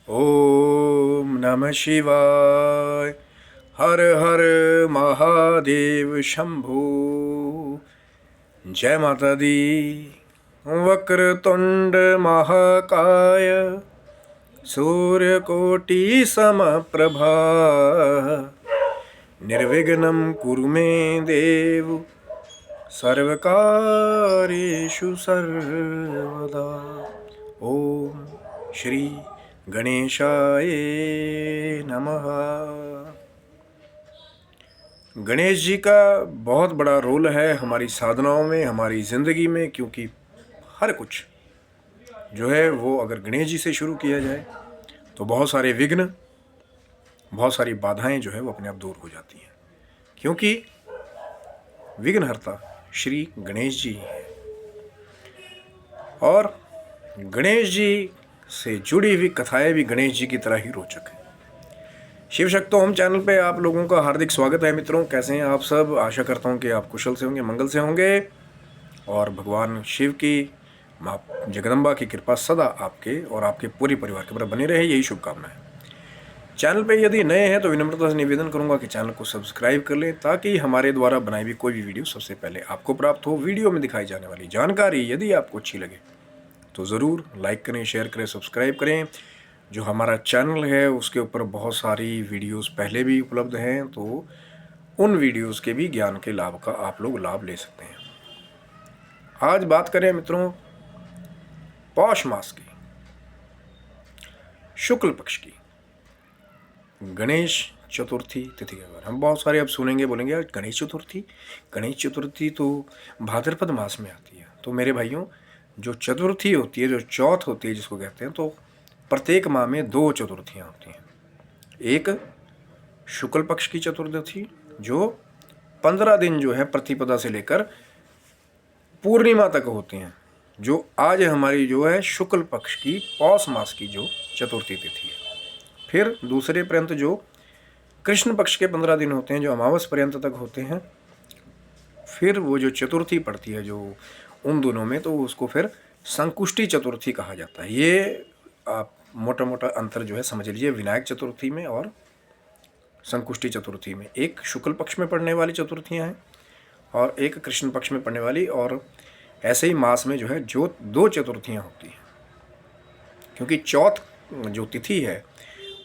ओम नमः शिवाय। हर हर महादेव शंभू। जय माता दी। वक्रतुंड महाकाय सूर्यकोटि समप्रभा निर्विघ्नं कुरु मे देव सर्वकार्येषु सर्वदा। ओम श्री गणेशाय नमः। गणेश जी का बहुत बड़ा रोल है हमारी साधनाओं में, हमारी ज़िंदगी में, क्योंकि हर कुछ जो है वो अगर गणेश जी से शुरू किया जाए तो बहुत सारे विघ्न, बहुत सारी बाधाएं जो है वो अपने आप दूर हो जाती हैं, क्योंकि विघ्नहर्ता श्री गणेश जी हैं। और गणेश जी से जुड़ी हुई कथाएं भी गणेश जी की तरह ही रोचक है। शिव शक्तो होम चैनल पे आप लोगों का हार्दिक स्वागत है। मित्रों, कैसे हैं आप सब? आशा करता हूं कि आप कुशल से होंगे, मंगल से होंगे, और भगवान शिव की, माँ जगदम्बा की कृपा सदा आपके और आपके पूरे परिवार के ऊपर बनी रहे, यही शुभकामना है। चैनल पे यदि नए हैं तो विनम्रता से निवेदन करूंगा कि चैनल को सब्सक्राइब कर लें, ताकि हमारे द्वारा बनाई हुई कोई भी वीडियो सबसे पहले आपको प्राप्त हो। वीडियो में दिखाई जाने वाली जानकारी यदि आपको अच्छी लगे तो ज़रूर लाइक करें, शेयर करें, सब्सक्राइब करें। जो हमारा चैनल है उसके ऊपर बहुत सारी वीडियोस पहले भी उपलब्ध हैं, तो उन वीडियोस के भी ज्ञान के लाभ का आप लोग लाभ ले सकते हैं। आज बात करें मित्रों पौष मास की, शुक्ल पक्ष की गणेश चतुर्थी तिथि के बारे में। हम बहुत सारे अब सुनेंगे, बोलेंगे यार गणेश चतुर्थी तो भाद्रपद मास में आती है। तो मेरे भाइयों, जो चतुर्थी होती है, जो चौथ होती है जिसको कहते हैं, तो प्रत्येक माह में 2 चतुर्थियाँ होती हैं। एक शुक्ल पक्ष की चतुर्दशी जो 15 दिन जो है प्रतिपदा से लेकर पूर्णिमा तक होती हैं, जो आज हमारी जो है शुक्ल पक्ष की पौष मास की जो चतुर्थी तिथि है। फिर दूसरे पर्यंत जो कृष्ण पक्ष के 15 दिन होते हैं, जो अमावस पर्यंत तक होते हैं। फिर वो जो चतुर्थी पड़ती है जो उन दोनों में, तो उसको फिर संकुष्टि चतुर्थी कहा जाता है। ये आप मोटा मोटा अंतर जो है समझ लीजिए विनायक चतुर्थी में और संकुष्टि चतुर्थी में। एक शुक्ल पक्ष में पड़ने वाली चतुर्थियाँ हैं और एक कृष्ण पक्ष में पड़ने वाली, और ऐसे ही मास में जो है जो 2 चतुर्थियाँ होती हैं, क्योंकि चौथ जो तिथि है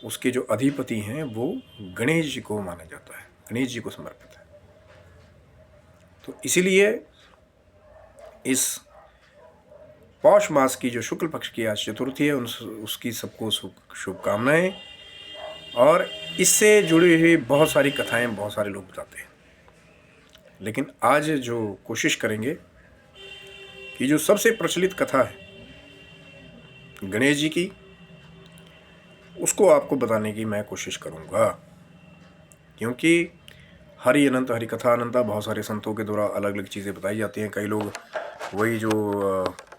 उसके जो अधिपति हैं वो गणेश जी को माना जाता है, गणेश जी को समर्पित है। तो इसीलिए इस पौष मास की जो शुक्ल पक्ष की आज चतुर्थी है उसकी सबको शुभकामनाएं। और इससे जुड़ी हुई बहुत सारी कथाएं बहुत सारे लोग बताते हैं, लेकिन आज जो कोशिश करेंगे कि जो सबसे प्रचलित कथा है गणेश जी की, उसको आपको बताने की मैं कोशिश करूंगा। क्योंकि हरि अनंत, हरि कथा अनंता, बहुत सारे संतों के द्वारा अलग अलग चीज़ें बताई जाती हैं। कई लोग वही जो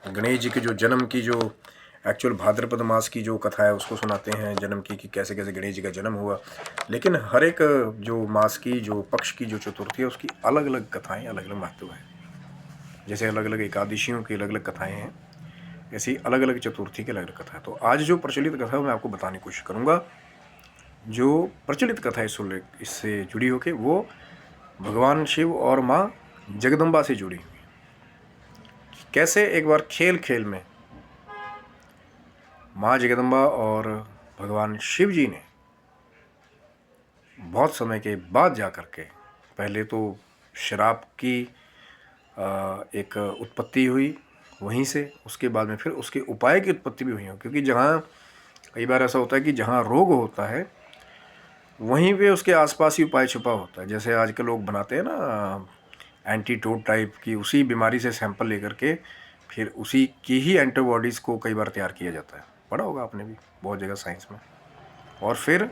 गणेश जी के जो जन्म की, जो एक्चुअल भाद्रपद मास की जो कथा है उसको सुनाते हैं, जन्म की, कि कैसे कैसे गणेश जी का जन्म हुआ। लेकिन हर एक जो मास की, जो पक्ष की जो चतुर्थी है, उसकी अलग अलग कथाएँ, अलग अलग महत्व है। जैसे अलग अलग एकादशियों की अलग अलग कथाएँ हैं, ऐसी अलग अलग चतुर्थी की अलग अलग कथा है। तो आज जो प्रचलित कथा है मैं आपको बताने की कोशिश करूँगा। जो प्रचलित कथा है इससे जुड़ी होकर, वो भगवान शिव और माँ जगदम्बा से जुड़ी हुई। कैसे एक बार खेल खेल में माँ जगदम्बा और भगवान शिव जी ने बहुत समय के बाद जा कर के, पहले तो शराब की एक उत्पत्ति हुई वहीं से, उसके बाद में फिर उसके उपाय की उत्पत्ति भी हुई है। क्योंकि जहाँ कई बार ऐसा होता है कि जहाँ रोग होता है वहीं पे उसके आसपास ही उपाय छुपा होता है। जैसे आजकल लोग बनाते हैं ना एंटीटोड टाइप की, उसी बीमारी से सैंपल लेकर के फिर उसी की ही एंटीबॉडीज़ को कई बार तैयार किया जाता है। पढ़ा होगा आपने भी बहुत जगह साइंस में। और फिर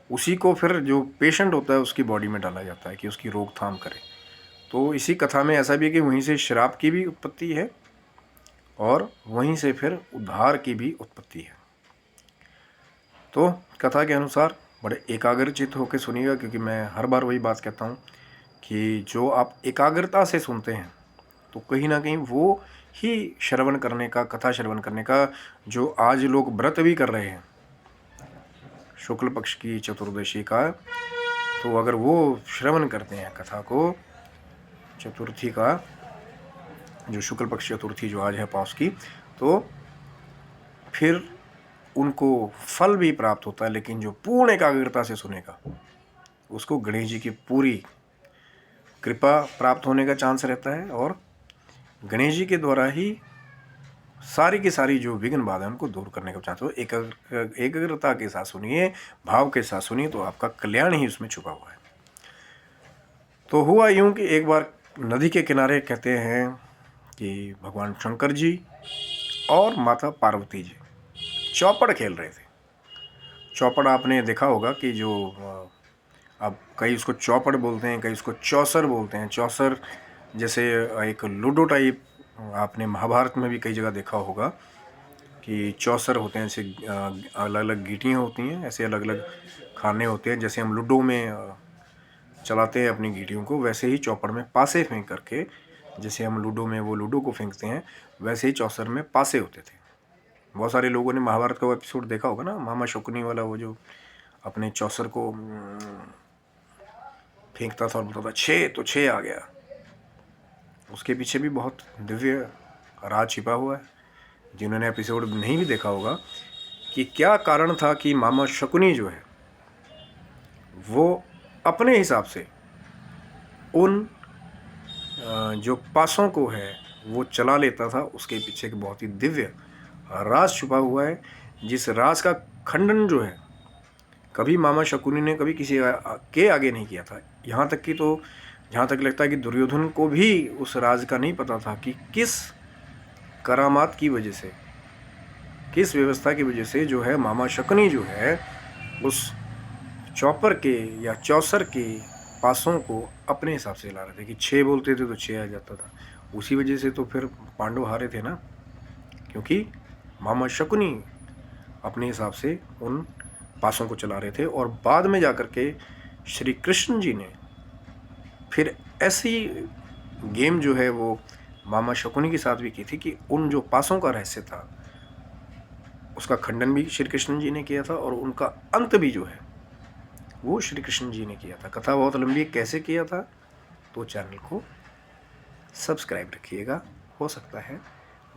उसी को फिर जो पेशेंट होता है उसकी बॉडी में डाला जाता है कि उसकी रोकथाम करे। तो इसी कथा में ऐसा भी है कि वहीं से शराब की भी उत्पत्ति है और वहीं से फिर उद्धार की भी उत्पत्ति है। तो कथा के अनुसार बड़े एकाग्रचित होकर सुनिएगा, क्योंकि मैं हर बार वही बात कहता हूँ कि जो आप एकाग्रता से सुनते हैं तो कहीं ना कहीं वो ही श्रवण करने का, कथा श्रवण करने का, जो आज लोग व्रत भी कर रहे हैं, शुक्ल पक्ष की चतुर्दशी का, तो अगर वो श्रवण करते हैं कथा को चतुर्थी का, जो शुक्ल पक्ष चतुर्थी जो आज है पौष की, तो फिर उनको फल भी प्राप्त होता है। लेकिन जो पूर्ण एकाग्रता से सुनेगा उसको गणेश जी की पूरी कृपा प्राप्त होने का चांस रहता है, और गणेश जी के द्वारा ही सारी की सारी जो विघ्न बाधा है उनको दूर करने का चांस हो। एकाग्रता के साथ सुनिए, भाव के साथ सुनिए, तो आपका कल्याण ही उसमें छुपा हुआ है। तो हुआ यूं कि एक बार नदी के किनारे कहते हैं कि भगवान शंकर जी और माता पार्वती जी चौपड़ खेल रहे थे। चौपड़ आपने देखा होगा कि जो अब कई उसको चौपड़ बोलते हैं, कई उसको चौसर बोलते हैं। चौसर जैसे एक लूडो टाइप, आपने महाभारत में भी कई जगह देखा होगा कि चौसर होते हैं, ऐसे अलग अलग गीटियाँ होती हैं, ऐसे अलग अलग खाने होते हैं। जैसे हम लूडो में चलाते हैं अपनी गीटियों को, वैसे ही चौपड़ में पासे फेंक करके, जैसे हम लूडो में वो लूडो को फेंकते हैं, वैसे ही चौसर में पासे होते थे। बहुत सारे लोगों ने महाभारत का वो एपिसोड देखा होगा ना, मामा शकुनी वाला, वो जो अपने चौसर को फेंकता था और बोलता था 6 तो 6 आ गया। उसके पीछे भी बहुत दिव्य राज छिपा हुआ है। जिन्होंने एपिसोड नहीं भी देखा होगा कि क्या कारण था कि मामा शकुनी जो है वो अपने हिसाब से उन जो पासों को है वो चला लेता था, उसके पीछे एक बहुत ही दिव्य राज छुपा हुआ है, जिस राज का खंडन जो है कभी मामा शकुनी ने कभी किसी के आगे नहीं किया था। यहाँ तक कि तो जहाँ तक लगता है कि दुर्योधन को भी उस राज का नहीं पता था कि किस करामात की वजह से, किस व्यवस्था की वजह से जो है मामा शकुनी जो है उस चौपर के या चौसर के पासों को अपने हिसाब से ला रहे थे कि 6 बोलते थे तो 6 आ जाता था। उसी वजह से तो फिर पांडव हारे थे ना, क्योंकि मामा शकुनी अपने हिसाब से उन पासों को चला रहे थे। और बाद में जाकर के श्री कृष्ण जी ने फिर ऐसी गेम जो है वो मामा शकुनी के साथ भी की थी कि उन जो पासों का रहस्य था उसका खंडन भी श्री कृष्ण जी ने किया था, और उनका अंत भी जो है वो श्री कृष्ण जी ने किया था। कथा बहुत लंबी, कैसे किया था, तो चैनल को सब्सक्राइब रखिएगा। हो सकता है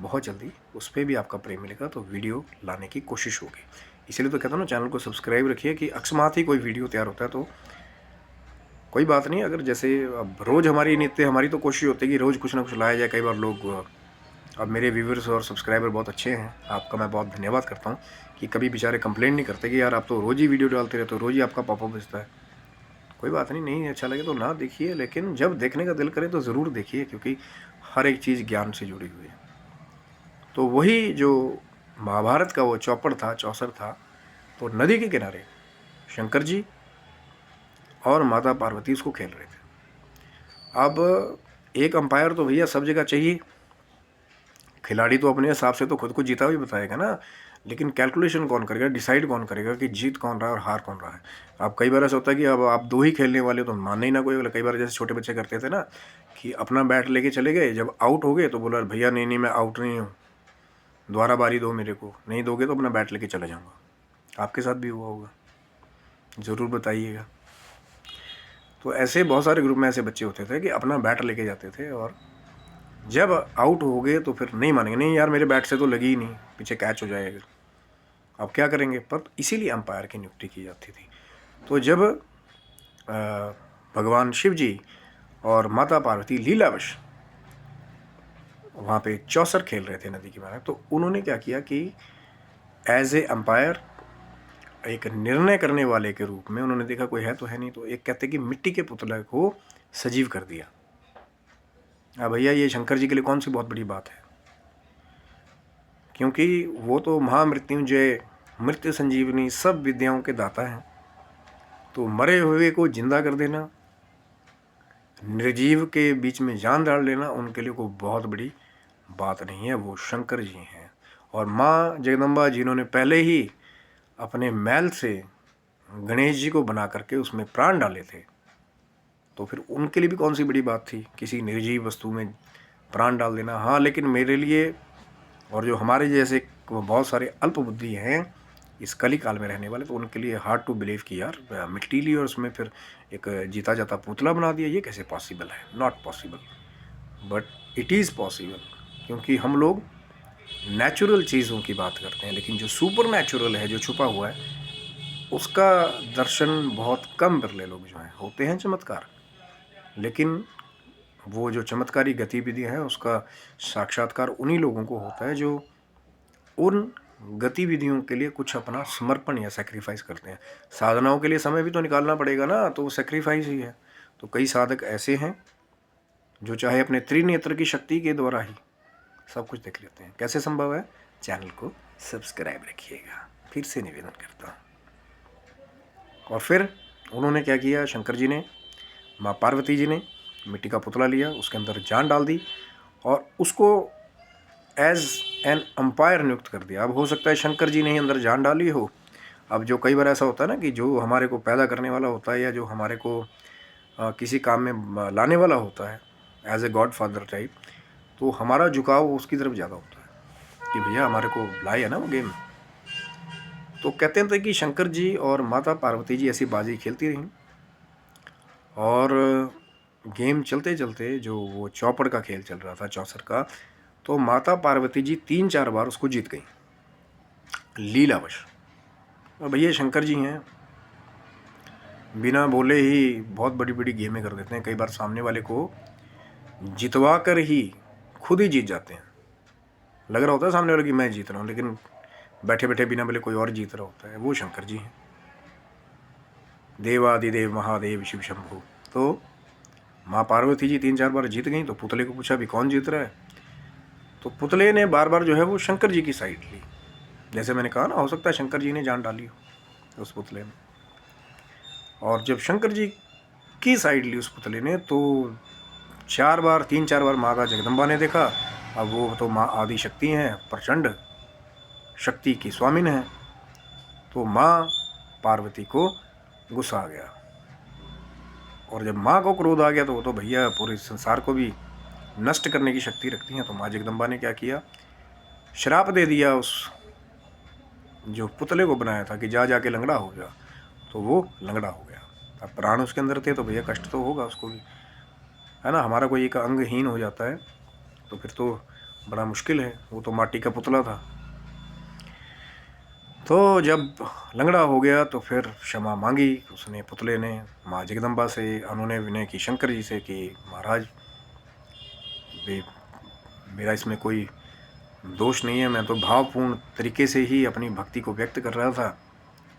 बहुत जल्दी उस पर भी आपका प्रेम मिलेगा, तो वीडियो लाने की कोशिश होगी। इसलिए तो कहता हूँ ना, चैनल को सब्सक्राइब रखिए कि अकस्मात ही कोई वीडियो तैयार होता है तो कोई बात नहीं। अगर जैसे अब रोज़ हमारी नित्य हमारी तो कोशिश होती है कि रोज़ कुछ ना कुछ लाया जाए। कई बार लोग, अब मेरे व्यूवर्स और सब्सक्राइबर बहुत अच्छे हैं, आपका मैं बहुत धन्यवाद करता हूँ कि कभी बेचारे कंप्लेंट नहीं करते कि यार आप तो रोज़ ही वीडियो डालते रहते हो, रोज़ ही आपका पॉपअप भेजता है। कोई बात नहीं, नहीं अच्छा लगे तो ना देखिए, लेकिन जब देखने का दिल करे तो ज़रूर देखिए, क्योंकि हर एक चीज़ ज्ञान से जुड़ी हुई है। तो वही जो महाभारत का वो चौपड़ था, चौसर था, तो नदी के किनारे शंकर जी और माता पार्वती उसको खेल रहे थे। अब एक अंपायर तो भैया सब जगह चाहिए। खिलाड़ी तो अपने हिसाब से तो खुद को जीता भी बताएगा ना, लेकिन कैलकुलेशन कौन करेगा, डिसाइड कौन करेगा कि जीत कौन रहा है और हार कौन रहा है। अब कई बार ऐसा होता है कि अब आप 2 ही खेलने वाले तो मानने ही ना कोई। कई बार जैसे छोटे बच्चे करते थे ना कि अपना बैट लेके चले गए, जब आउट हो गए तो बोला भैया नहीं मैं आउट नहीं हूँ, दोबारा बारी दो मेरे को, नहीं दोगे तो अपना बैट लेके चले जाऊँगा। आपके साथ भी हुआ होगा, ज़रूर बताइएगा। तो ऐसे बहुत सारे ग्रुप में ऐसे बच्चे होते थे कि अपना बैट लेके जाते थे, और जब आउट हो गए तो फिर नहीं मानेंगे, नहीं यार मेरे बैट से तो लगी ही नहीं, पीछे कैच हो जाएगा, अब क्या करेंगे। पर इसीलिए अंपायर की नियुक्ति की जाती थी। तो जब भगवान शिव जी और माता पार्वती लीलावश वहाँ पे चौसर खेल रहे थे नदी किनारे, तो उन्होंने क्या किया कि एज ए अंपायर, एक निर्णय करने वाले के रूप में, उन्होंने देखा कोई है तो है नहीं, तो एक कहते कि मिट्टी के पुतले को सजीव कर दिया। अब भैया ये शंकर जी के लिए कौन सी बहुत बड़ी बात है, क्योंकि वो तो महामृत्युंजय, मृत्यु संजीवनी, सब विद्याओं के दाता हैं। तो मरे हुए को जिंदा कर देना, निर्जीव के बीच में जान डाल लेना, उनके लिए कोई बहुत बड़ी बात नहीं है। वो शंकर जी हैं, और माँ जगदम्बा जिन्होंने पहले ही अपने मैल से गणेश जी को बना करके उसमें प्राण डाले थे, तो फिर उनके लिए भी कौन सी बड़ी बात थी किसी निर्जीव वस्तु में प्राण डाल देना। हाँ, लेकिन मेरे लिए और जो हमारे जैसे बहुत सारे अल्प बुद्धि हैं इस कली काल में रहने वाले, तो उनके लिए हार्ड टू बिलीव कि यार मिट्टी ली और उसमें फिर एक जीता जाता पुतला बना दिया, ये कैसे पॉसिबल है? Not possible, but it is possible, क्योंकि हम लोग नेचुरल चीज़ों की बात करते हैं, लेकिन जो सुपर नेचुरल है, जो छुपा हुआ है, उसका दर्शन बहुत कम बिरले लोग जो हैं होते हैं चमत्कार, लेकिन वो जो चमत्कारी गतिविधियाँ हैं उसका साक्षात्कार उन्हीं लोगों को होता है जो उन गतिविधियों के लिए कुछ अपना समर्पण या सेक्रीफाइस करते हैं। साधनाओं के लिए समय भी तो निकालना पड़ेगा ना, तो वो सेक्रीफाइस ही है। तो कई साधक ऐसे हैं जो चाहे अपने त्रिनेत्र की शक्ति के द्वारा ही सब कुछ देख लेते हैं। कैसे संभव है? चैनल को सब्सक्राइब रखिएगा, फिर से निवेदन करता हूँ। और फिर उन्होंने क्या किया, शंकर जी ने, माँ पार्वती जी ने मिट्टी का पुतला लिया, उसके अंदर जान डाल दी और उसको एज एन अंपायर नियुक्त कर दिया। अब हो सकता है शंकर जी ने ही अंदर जान डाली हो। अब जो कई बार ऐसा होता है ना कि जो हमारे को पैदा करने वाला होता है या जो हमारे को किसी काम में लाने वाला होता है as a godfather type, तो हमारा झुकाव उसकी तरफ ज़्यादा होता है कि भैया हमारे को लाए है ना वो गेम। तो कहते थे कि शंकर जी और माता पार्वती जी ऐसी बाजी खेलती रहीं और गेम चलते चलते जो वो चौपड़ का खेल चल रहा था, चौसर का, तो माता पार्वती जी 3-4 बार उसको जीत गई लीलावश। और भैया शंकर जी हैं, बिना बोले ही बहुत बड़ी बड़ी गेमें कर देते हैं। कई बार सामने वाले को जितवा कर ही खुद ही जीत जाते हैं। लग रहा होता है सामने वाले कि मैं जीत रहा हूँ, लेकिन बैठे बैठे बिना बोले कोई और जीत रहा होता है। वो शंकर जी हैं, देवादिदेव महादेव शिव शंभु। तो माँ पार्वती जी 3-4 बार जीत गई, तो पुतले को पूछा भी कौन जीत रहा है, तो पुतले ने बार बार जो है वो शंकर जी की साइड ली। जैसे मैंने कहा ना, हो सकता है शंकर जी ने जान डाली हो उस पुतले में। और जब शंकर जी की साइड ली उस पुतले ने, तो 3-4 बार माँ का जगदम्बा ने देखा। अब वो तो माँ आदि शक्ति हैं, प्रचंड शक्ति की स्वामिन है। तो माँ पार्वती को गुस्सा आ गया, और जब माँ को क्रोध आ गया तो वो तो भैया पूरे संसार को भी नष्ट करने की शक्ति रखती हैं। तो माँ जगदम्बा ने क्या किया, श्राप दे दिया उस जो पुतले को बनाया था कि जा जाके लंगड़ा हो गया। तो वो लंगड़ा हो गया। अब प्राण उसके अंदर थे तो भैया कष्ट तो होगा उसको भी, है ना। हमारा कोई एक अंगहीन हो जाता है तो फिर तो बड़ा मुश्किल है। वो तो माटी का पुतला था। तो जब लंगड़ा हो गया तो फिर क्षमा मांगी उसने, पुतले ने, माँ जगदम्बा से। उन्होंने विनय की शंकर जी से कि महाराज मेरा इसमें कोई दोष नहीं है, मैं तो भावपूर्ण तरीके से ही अपनी भक्ति को व्यक्त कर रहा था,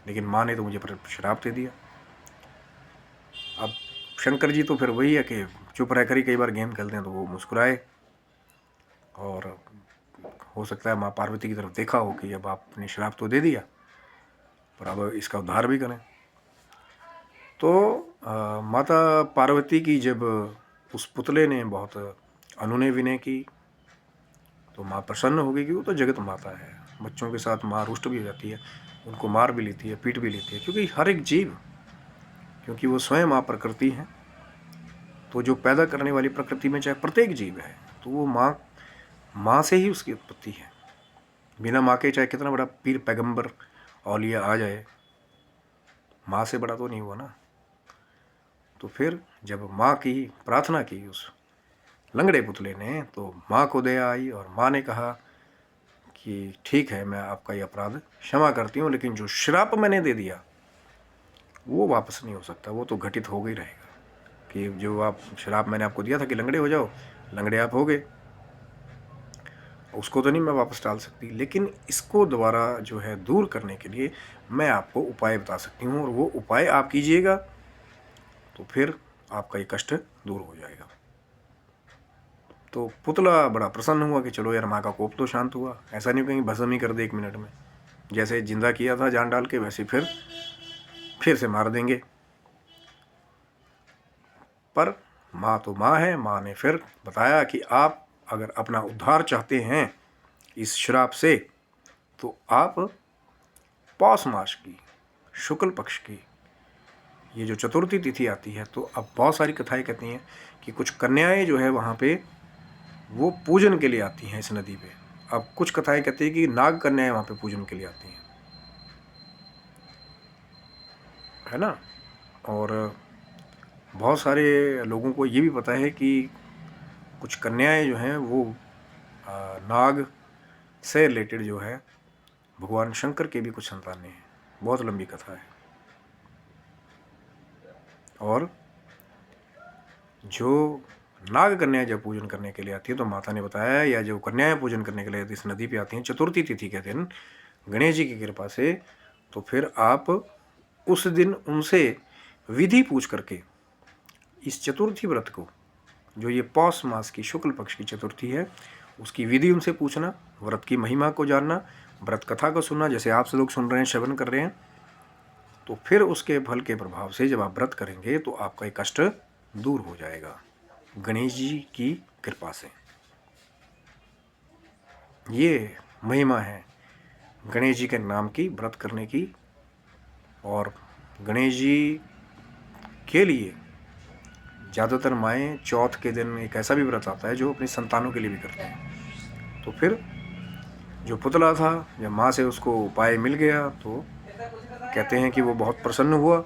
लेकिन माँ ने तो मुझे पर श्राप दे दिया। अब शंकर जी तो फिर वही है कि चुप रहकर ही कई बार गेम खेलते हैं, तो वो मुस्कुराए और हो सकता है माँ पार्वती की तरफ देखा हो कि अब आपने श्राप तो दे दिया, पर अब इसका उद्धार भी करें। तो माता पार्वती की जब उस पुतले ने बहुत अनुनय विनय की तो माँ प्रसन्न हो गई कि वो तो जगत माता है। बच्चों के साथ माँ रुष्ट भी हो जाती है, उनको मार भी लेती है, पीट भी लेती है, क्योंकि हर एक जीव, क्योंकि वो स्वयं माँ प्रकृति है। तो जो पैदा करने वाली प्रकृति में चाहे प्रत्येक जीव है, तो वो माँ से ही उसकी उत्पत्ति है। बिना माँ के चाहे कितना बड़ा पीर पैगंबर औलिया आ जाए, माँ से बड़ा तो नहीं हुआ ना। तो फिर जब माँ की प्रार्थना की उस लंगड़े पुतले ने, तो माँ को दया आई और माँ ने कहा कि ठीक है, मैं आपका ये अपराध क्षमा करती हूँ, लेकिन जो श्राप मैंने दे दिया वो वापस नहीं हो सकता, वो तो घटित हो गई रहेगा। कि जो आप श्राप मैंने आपको दिया था कि लंगड़े हो जाओ, लंगड़े आप हो गए, उसको तो नहीं मैं वापस डाल सकती, लेकिन इसको दोबारा जो है दूर करने के लिए मैं आपको उपाय बता सकती हूँ, और वो उपाय आप कीजिएगा तो फिर आपका ये कष्ट दूर हो जाएगा। तो पुतला बड़ा प्रसन्न हुआ कि चलो यार, माँ का कोप तो शांत हुआ। ऐसा नहीं कहीं भस्म ही कर दे 1 मिनट में, जैसे जिंदा किया था जान डाल के, वैसे फिर से मार देंगे। पर माँ तो माँ है। माँ ने फिर बताया कि आप अगर अपना उद्धार चाहते हैं इस श्राप से, तो आप पौष मास की शुक्ल पक्ष की ये जो चतुर्थी तिथि आती है, तो अब बहुत सारी कथाएं कहती हैं कि कुछ कन्याएं जो है वहाँ पे वो पूजन के लिए आती हैं इस नदी पे। अब कुछ कथाएं कहती हैं कि नाग कन्याएं वहाँ पे पूजन के लिए आती हैं। है ना। और बहुत सारे लोगों को ये भी पता है कि कुछ कन्याएं जो हैं वो नाग से रिलेटेड जो है भगवान शंकर के भी कुछ संतानें हैं। बहुत लंबी कथा है। और जो नाग कन्याएं जब पूजन करने के लिए आती है तो माता ने बताया, या जो कन्याएं पूजन करने के लिए इस नदी पे आती हैं चतुर्थी तिथि के दिन गणेश जी की कृपा से, तो फिर आप उस दिन उनसे विधि पूछ करके इस चतुर्थी व्रत को, जो ये पौष मास की शुक्ल पक्ष की चतुर्थी है, उसकी विधि उनसे पूछना, व्रत की महिमा को जानना, व्रत कथा को सुनना, जैसे आप से लोग सुन रहे हैं, श्रवण कर रहे हैं, तो फिर उसके फल के प्रभाव से जब आप व्रत करेंगे तो आपका एक कष्ट दूर हो जाएगा गणेश जी की कृपा से। ये महिमा है गणेश जी के नाम की व्रत करने की। और गणेश जी के लिए ज़्यादातर माएँ चौथ के दिन एक ऐसा भी व्रत आता है जो अपनी संतानों के लिए भी करते हैं। तो फिर जो पुतला था, जब माँ से उसको उपाय मिल गया तो कहते हैं कि वो बहुत प्रसन्न हुआ,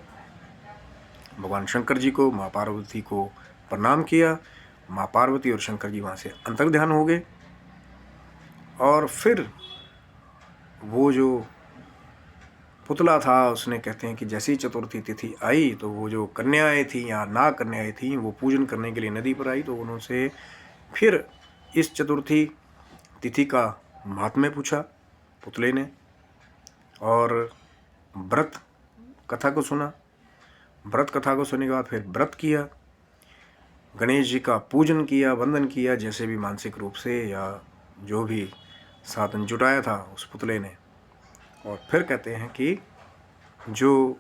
भगवान शंकर जी को, माँ पार्वती को प्रणाम किया। माँ पार्वती और शंकर जी वहाँ से अंतर्ध्यान हो गए। और फिर वो जो पुतला था उसने, कहते हैं कि जैसे ही चतुर्थी तिथि आई तो वो जो कन्याएं थी या नाग कन्याएं थी वो पूजन करने के लिए नदी पर आई। तो उन्होंने फिर इस चतुर्थी तिथि का महात्म्य पूछा पुतले ने, और व्रत कथा को सुना। व्रत कथा को सुनने के बाद फिर व्रत किया, गणेश जी का पूजन किया, वंदन किया, जैसे भी मानसिक रूप से या जो भी साधन जुटाया था उस पुतले ने। और फिर कहते हैं कि जो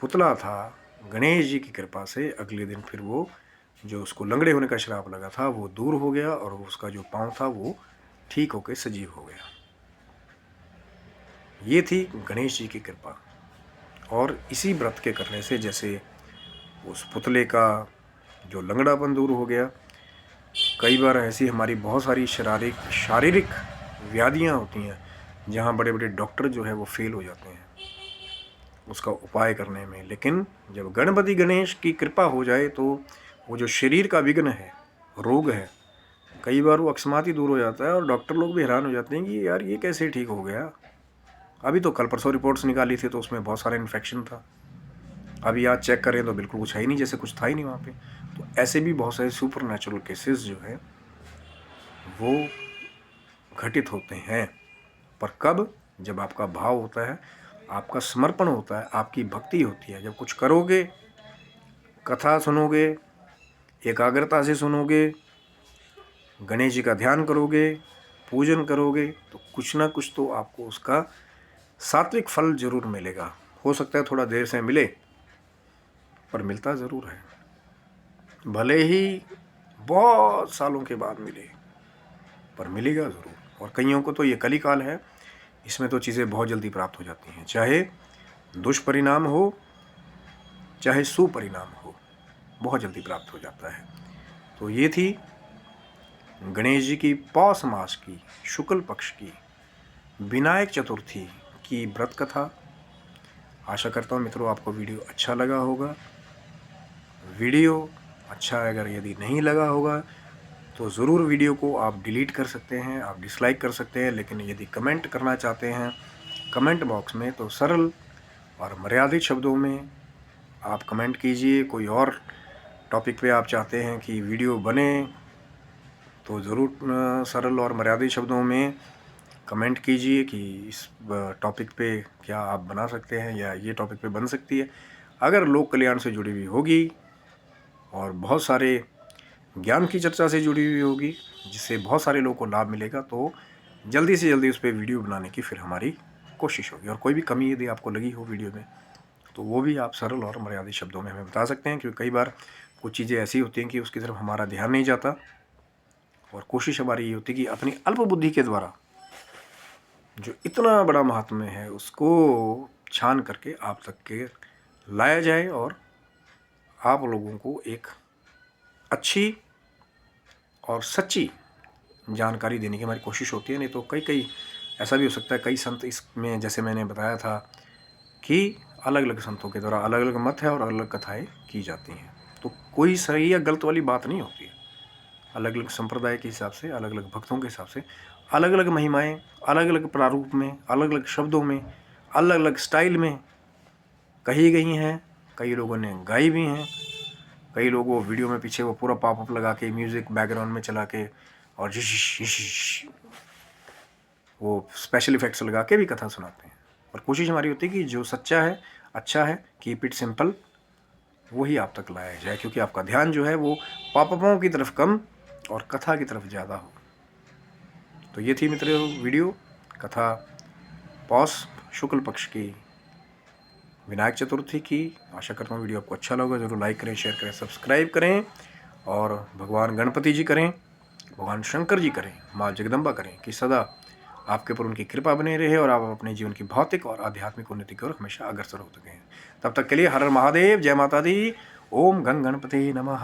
पुतला था गणेश जी की कृपा से अगले दिन फिर वो जो उसको लंगड़े होने का श्राप लगा था वो दूर हो गया, और उसका जो पाँव था वो ठीक होकर सजीव हो गया। ये थी गणेश जी की कृपा। और इसी व्रत के करने से जैसे उस पुतले का जो लंगड़ापन दूर हो गया, कई बार ऐसी हमारी बहुत सारी शारीरिक व्याधियाँ होती हैं जहाँ बड़े बड़े डॉक्टर जो है वो फेल हो जाते हैं उसका उपाय करने में। लेकिन जब गणपति गणेश की कृपा हो जाए तो वो जो शरीर का विघ्न है, रोग है, कई बार वो अकस्मात ही दूर हो जाता है। और डॉक्टर लोग भी हैरान हो जाते हैं कि यार ये कैसे ठीक हो गया, अभी तो कल परसों रिपोर्ट्स निकाली थी तो उसमें बहुत सारा इन्फेक्शन था, अभी आज चेक करें तो बिल्कुल कुछ है ही नहीं, जैसे कुछ था ही नहीं वहाँ पे। तो ऐसे भी बहुत सारे सुपर नेचुरल केसेस जो है वो घटित होते हैं। पर कब? जब आपका भाव होता है, आपका समर्पण होता है, आपकी भक्ति होती है। जब कुछ करोगे, कथा सुनोगे, एकाग्रता से सुनोगे, गणेश जी का ध्यान करोगे, पूजन करोगे, तो कुछ ना कुछ तो आपको उसका सात्विक फल जरूर मिलेगा। हो सकता है थोड़ा देर से मिले, पर मिलता ज़रूर है, भले ही बहुत सालों के बाद मिले, पर मिलेगा ज़रूर। और कईयों को तो ये कलिकाल है, इसमें तो चीज़ें बहुत जल्दी प्राप्त हो जाती हैं, चाहे दुष्परिणाम हो चाहे सुपरिणाम हो, बहुत जल्दी प्राप्त हो जाता है। तो ये थी गणेश जी की पौष मास की शुक्ल पक्ष की विनायक चतुर्थी की व्रत कथा। आशा करता हूँ मित्रों आपको वीडियो अच्छा लगा होगा। वीडियो अच्छा अगर यदि नहीं लगा होगा तो ज़रूर वीडियो को आप डिलीट कर सकते हैं, आप डिसलाइक कर सकते हैं। लेकिन यदि कमेंट करना चाहते हैं कमेंट बॉक्स में, तो सरल और मर्यादित शब्दों में आप कमेंट कीजिए। कोई और टॉपिक पे आप चाहते हैं कि वीडियो बने तो ज़रूर सरल और मर्यादित शब्दों में कमेंट कीजिए कि इस टॉपिक पे क्या आप बना सकते हैं या ये टॉपिक पे बन सकती है। अगर लोक कल्याण से जुड़ी हुई होगी और बहुत सारे ज्ञान की चर्चा से जुड़ी हुई होगी जिससे बहुत सारे लोगों को लाभ मिलेगा, तो जल्दी से जल्दी उस पर वीडियो बनाने की फिर हमारी कोशिश होगी। और कोई भी कमी यदि आपको लगी हो वीडियो में तो वो भी आप सरल और मर्यादित शब्दों में हमें बता सकते हैं, क्योंकि कई बार कुछ चीज़ें ऐसी होती हैं कि उसकी तरफ हमारा ध्यान नहीं जाता। और कोशिश हमारी ये होती है कि अपनी अल्प बुद्धि के द्वारा जो इतना बड़ा महात्म्य है उसको छान करके आप तक के लाया जाए और आप लोगों को एक अच्छी और सच्ची जानकारी देने की हमारी कोशिश होती है। नहीं तो कई ऐसा भी हो सकता है, कई संत इसमें, जैसे मैंने बताया था कि अलग अलग संतों के द्वारा अलग अलग मत है और अलग अलग कथाएं की जाती हैं। तो कोई सही या गलत वाली बात नहीं होती है। अलग अलग संप्रदाय के हिसाब से, अलग अलग भक्तों के हिसाब से अलग अलग महिमाएं, अलग अलग प्रारूप में, अलग अलग शब्दों में, अलग अलग स्टाइल में कही गई हैं। कई लोगों ने गाई भी हैं। कई लोग वो वीडियो में पीछे वो पूरा पॉपअप लगा के म्यूज़िक बैकग्राउंड में चला के और वो स्पेशल इफेक्ट्स लगा के भी कथा सुनाते हैं। और कोशिश हमारी होती है कि जो सच्चा है, अच्छा है, कीप इट सिंपल, वही आप तक लाया जाए, क्योंकि आपका ध्यान जो है वो पॉपअपों की तरफ कम और कथा की तरफ ज़्यादा हो। तो ये थी मित्रों वीडियो कथा पौष शुक्ल पक्ष की विनायक चतुर्थी की। आशा करता हूँ वीडियो आपको अच्छा लगा। जरूर लाइक करें, शेयर करें, सब्सक्राइब करें और भगवान गणपति जी करें, भगवान शंकर जी करें, माँ जगदम्बा करें कि सदा आपके ऊपर उनकी कृपा बनी रहे और आप अपने जीवन की भौतिक और आध्यात्मिक उन्नति की ओर हमेशा अग्रसर हो सकें। तब तक के लिए हर हर महादेव, जय माता दी, ओम गंग गणपति नमः।